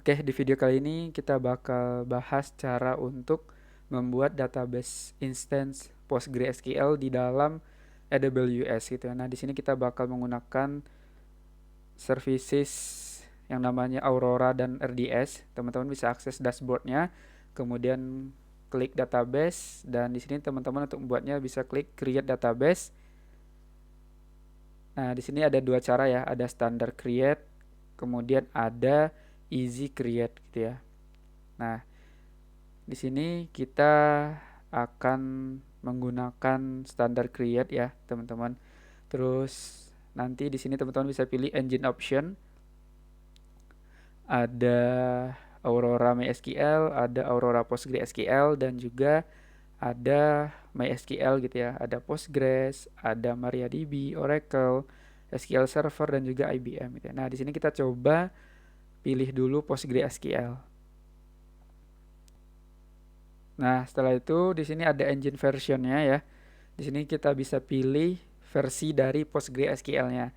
Oke, di video kali ini kita bakal bahas cara untuk membuat database instance PostgreSQL di dalam AWS gitu ya. Nah, di sini kita bakal menggunakan services yang namanya Aurora dan RDS. Teman-teman bisa akses dashboardnya, kemudian klik database, dan di sini teman-teman untuk membuatnya bisa klik create database. Nah, di sini ada dua cara ya, ada standard create, kemudian ada easy create gitu ya. Nah, di sini kita akan menggunakan standar create ya, teman-teman. Terus nanti di sini teman-teman bisa pilih engine option. Ada Aurora MySQL, ada Aurora PostgreSQL, dan juga ada MySQL gitu ya. Ada Postgres, ada MariaDB, Oracle, SQL Server, dan juga IBM gitu ya. Nah, di sini kita coba pilih dulu PostgreSQL. Nah, setelah itu di sini ada engine versionnya ya. Di sini kita bisa pilih versi dari PostgreSQL-nya.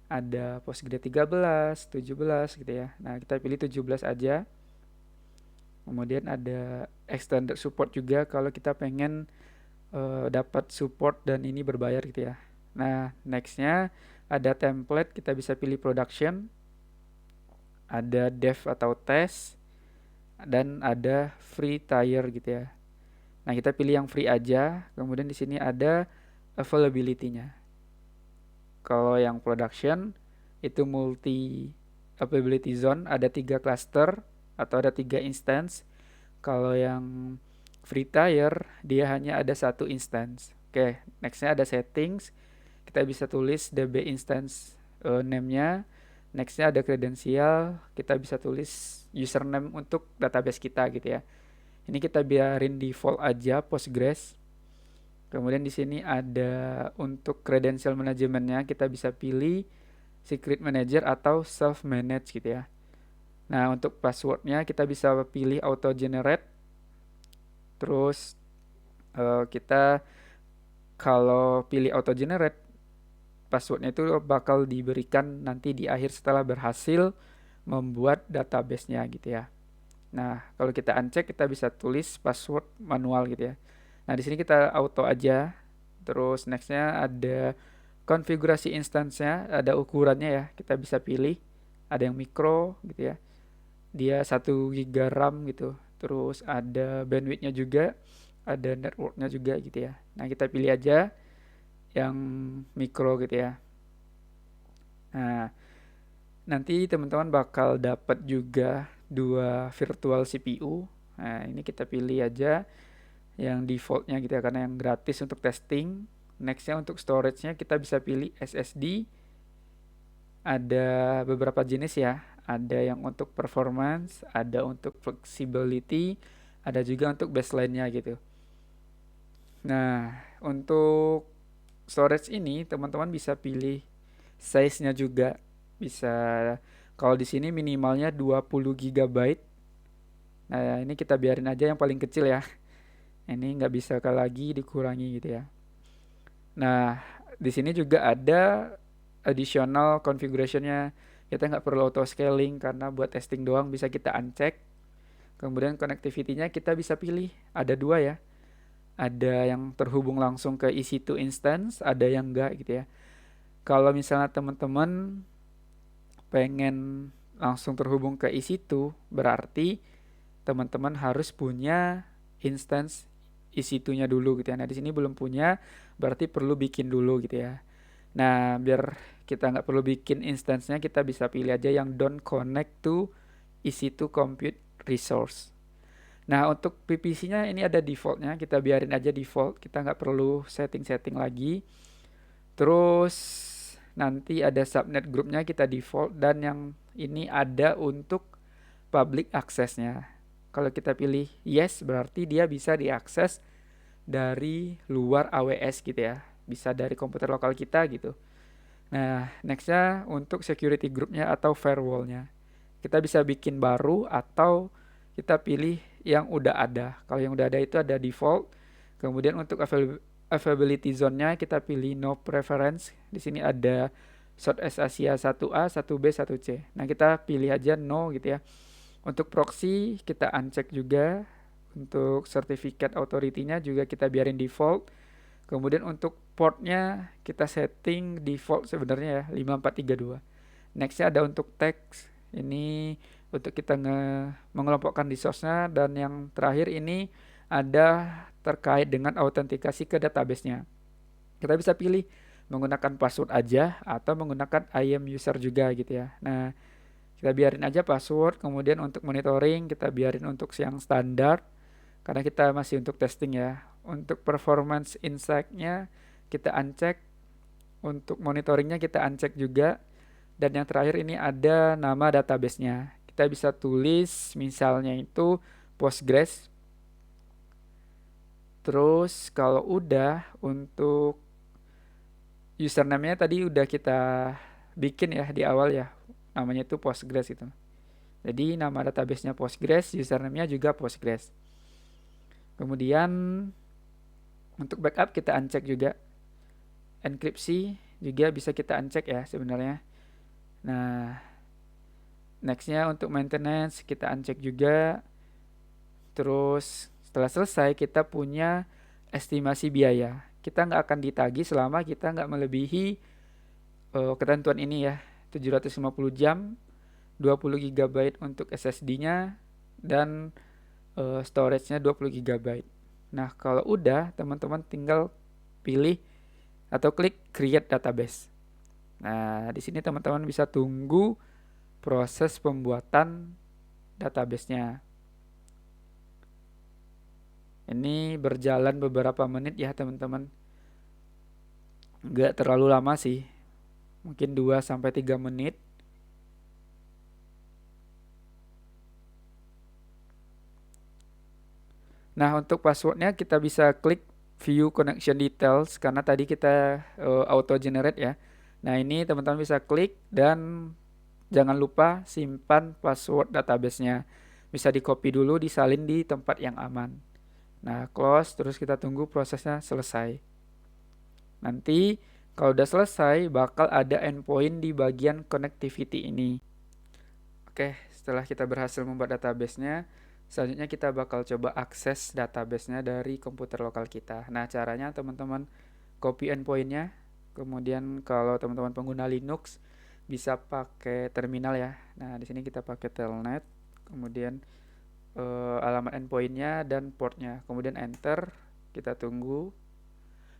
Ada Postgre 13, 17 gitu ya. Nah, kita pilih 17 aja. Kemudian ada extended support juga kalau kita pengen dapat support dan ini berbayar gitu ya. Nah, nextnya ada template, kita bisa pilih production, ada dev atau test, dan ada free tier gitu ya. Nah, kita pilih yang free aja. Kemudian di sini ada availability-nya. Kalau yang production itu multi availability zone, ada 3 cluster atau ada 3 instance. Kalau yang free tier dia hanya ada satu instance. Oke, nextnya ada settings. Kita bisa tulis db instance name-nya. Nextnya ada kredensial. Kita bisa tulis username untuk database kita gitu ya. Ini kita biarin default aja Postgres. Kemudian di sini ada untuk credential manajemennya, kita bisa pilih secret manager atau self manage gitu ya. Nah, untuk passwordnya kita bisa pilih auto generate. Terus kita kalau pilih auto generate, passwordnya itu bakal diberikan nanti di akhir setelah berhasil membuat database-nya gitu ya. Nah, kalau kita uncheck kita bisa tulis password manual gitu ya. Nah, di sini kita auto aja. Terus nextnya ada konfigurasi instance-nya, ada ukurannya ya. Kita bisa pilih. Ada yang micro gitu ya. Dia 1 GB RAM gitu. Terus ada bandwidth-nya juga, ada network-nya juga gitu ya. Nah, kita pilih aja yang micro gitu ya. Nah, nanti teman-teman bakal dapat juga dua virtual CPU. Nah, ini kita pilih aja yang defaultnya gitu ya, karena yang gratis untuk testing. Nextnya untuk storage-nya kita bisa pilih SSD. Ada beberapa jenis ya, ada yang untuk performance, ada untuk flexibility, ada juga untuk baseline-nya gitu. Nah, untuk storage ini teman-teman bisa pilih size-nya juga. Bisa, kalau di sini minimalnya 20 GB. Nah, ini kita biarin aja yang paling kecil ya. Ini nggak bisa lagi dikurangi gitu ya. Nah, di sini juga ada additional configuration-nya. Kita nggak perlu auto scaling karena buat testing doang bisa kita uncheck. Kemudian connectivity-nya kita bisa pilih. Ada dua ya. Ada yang terhubung langsung ke EC2 instance, ada yang enggak gitu ya. Kalau misalnya teman-teman pengen langsung terhubung ke EC2, berarti teman-teman harus punya instance EC2-nya dulu gitu ya. Nah, di sini belum punya, berarti perlu bikin dulu gitu ya. Nah, biar kita nggak perlu bikin instance-nya, kita bisa pilih aja yang don't connect to EC2 compute resource. Nah, untuk PPC-nya ini ada default-nya, kita biarin aja default, kita nggak perlu setting-setting lagi. Terus nanti ada subnet grupnya kita default, dan yang ini ada untuk public access-nya. Kalau kita pilih yes, berarti dia bisa diakses dari luar AWS gitu ya. Bisa dari komputer lokal kita gitu. Nah, nextnya untuk security groupnya atau firewall-nya. Kita bisa bikin baru atau kita pilih yang udah ada. Kalau yang udah ada itu ada default. Kemudian untuk availability zone-nya kita pilih no preference. Di sini ada Southeast Asia 1A, 1B, 1C. Nah, kita pilih aja no gitu ya. Untuk proxy kita uncheck juga. Untuk certificate authority-nya juga kita biarin default. Kemudian untuk portnya kita setting default sebenarnya ya 5432. Nextnya ada untuk text. Ini untuk kita mengelompokkan resource-nya. Dan yang terakhir ini ada terkait dengan autentikasi ke database-nya. Kita bisa pilih menggunakan password aja atau menggunakan I am user juga gitu ya. Nah, kita biarin aja password. Kemudian untuk monitoring kita biarin untuk yang standar karena kita masih untuk testing ya. Untuk performance insight-nya kita uncheck. Untuk monitoringnya kita uncheck juga. Dan yang terakhir ini ada nama database-nya. Kita bisa tulis misalnya itu Postgres. Terus kalau udah untuk username-nya tadi udah kita bikin ya di awal ya. Namanya itu Postgres gitu. Jadi nama database-nya Postgres, username-nya juga Postgres. Kemudian untuk backup kita uncheck juga. Enkripsi juga bisa kita uncheck ya sebenarnya. Nah, nextnya untuk maintenance kita uncheck juga. Terus setelah selesai kita punya estimasi biaya. Kita nggak akan ditagih selama kita nggak melebihi ketentuan ini ya. 750 jam, 20 GB untuk SSD-nya, dan storage-nya 20 GB. Nah, kalau udah, teman-teman tinggal pilih atau klik create database. Nah, di sini teman-teman bisa tunggu proses pembuatan database-nya. Ini berjalan beberapa menit ya, teman-teman. Nggak terlalu lama sih. Mungkin 2-3 menit. Nah, untuk passwordnya kita bisa klik view connection details karena tadi kita auto generate ya. Nah, ini teman-teman bisa klik dan jangan lupa simpan password database-nya. Bisa di copy dulu, disalin di tempat yang aman. Nah, close, terus kita tunggu prosesnya selesai. Nanti kalau udah selesai bakal ada endpoint di bagian connectivity ini. Oke, setelah kita berhasil membuat database-nya, selanjutnya kita bakal coba akses database-nya dari komputer lokal kita. Nah, caranya teman-teman copy endpoint-nya. Kemudian kalau teman-teman pengguna Linux bisa pakai terminal ya. Nah, di sini kita pakai telnet. Kemudian alamat endpoint-nya dan port-nya. Kemudian enter, kita tunggu.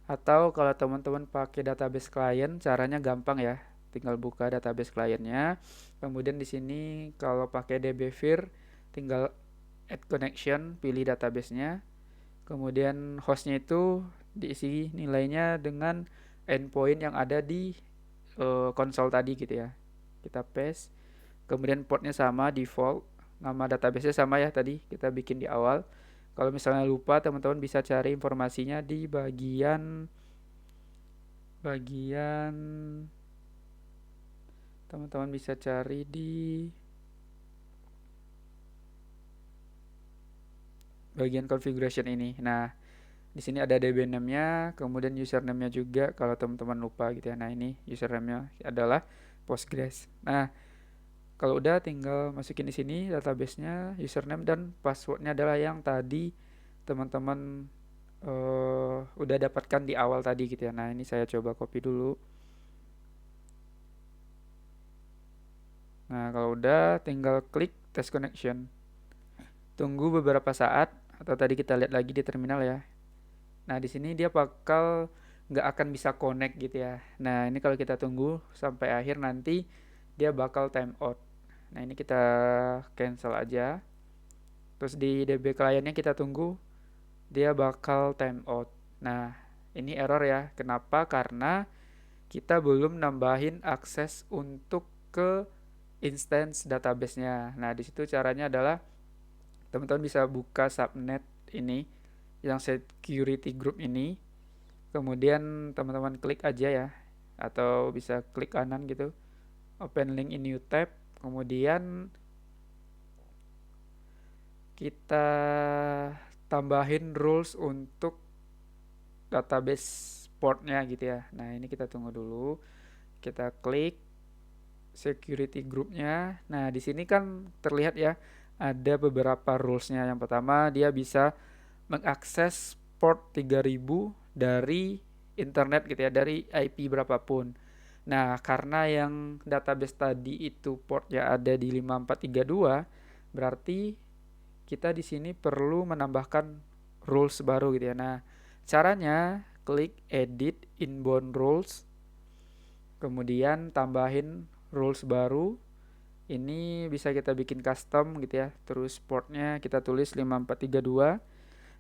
Atau kalau teman-teman pakai database client, caranya gampang ya. Tinggal buka database client-nya. Kemudian di sini kalau pakai dbvir tinggal add connection, pilih database-nya. Kemudian host-nya itu diisi nilainya dengan endpoint yang ada di konsol tadi gitu ya. Kita paste. Kemudian port-nya sama default. Nama database-nya sama ya tadi kita bikin di awal. Kalau misalnya lupa, teman-teman bisa cari informasinya di bagian teman-teman bisa cari di bagian configuration ini. Nah, di sini ada DB name-nya, kemudian username-nya juga kalau teman-teman lupa gitu ya. Nah, ini username-nya adalah Postgres. Nah, kalau udah tinggal masukin di sini database-nya, username dan password-nya adalah yang tadi teman-teman udah dapatkan di awal tadi gitu ya. Nah, ini saya coba copy dulu. Nah, kalau udah tinggal klik test connection. Tunggu beberapa saat atau tadi kita lihat lagi di terminal ya. Nah, di sini dia bakal nggak akan bisa connect gitu ya. Nah, ini kalau kita tunggu sampai akhir nanti dia bakal time out. Nah, ini kita cancel aja. Terus di DB client-nya kita tunggu dia bakal time out. Nah, ini error ya. Kenapa? Karena kita belum nambahin akses untuk ke instance database-nya. Nah, di situ caranya adalah teman-teman bisa buka subnet ini yang security group ini. Kemudian teman-teman klik aja ya, atau bisa klik kanan gitu. Open link in new tab. Kemudian kita tambahin rules untuk database portnya gitu ya. Nah, ini kita tunggu dulu. Kita klik security groupnya. Nah, di sini kan terlihat ya ada beberapa rulesnya. Yang pertama, dia bisa mengakses port 3000 dari internet gitu ya, dari IP berapapun. Nah, karena yang database tadi itu portnya ada di 5432, berarti kita di sini perlu menambahkan rules baru gitu ya. Nah, caranya klik edit inbound rules, kemudian tambahin rules baru. Ini bisa kita bikin custom gitu ya. Terus portnya kita tulis 5432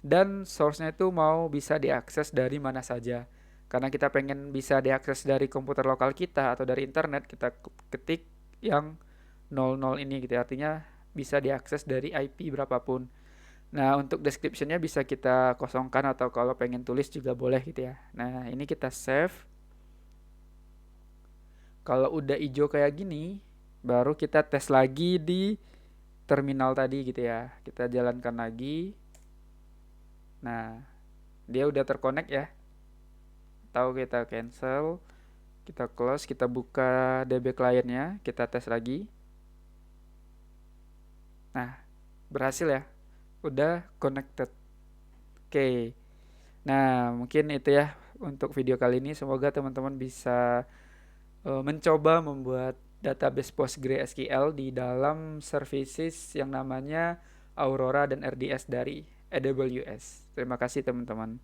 dan source-nya itu mau bisa diakses dari mana saja. Karena kita pengen bisa diakses dari komputer lokal kita atau dari internet, kita ketik yang 00 ini gitu ya. Artinya bisa diakses dari IP berapapun. Nah, untuk description-nya bisa kita kosongkan atau kalau pengen tulis juga boleh gitu ya. Nah, ini kita save. Kalau udah hijau kayak gini, baru kita tes lagi di terminal tadi gitu ya. Kita jalankan lagi. Nah, dia udah terkonek ya. Tahu kita cancel, kita close, kita buka DB client-nya, kita tes lagi. Nah, berhasil ya. Udah connected. Oke. Nah, mungkin itu ya untuk video kali ini. Semoga teman-teman bisa mencoba membuat database PostgreSQL di dalam services yang namanya Aurora dan RDS dari AWS. Terima kasih teman-teman.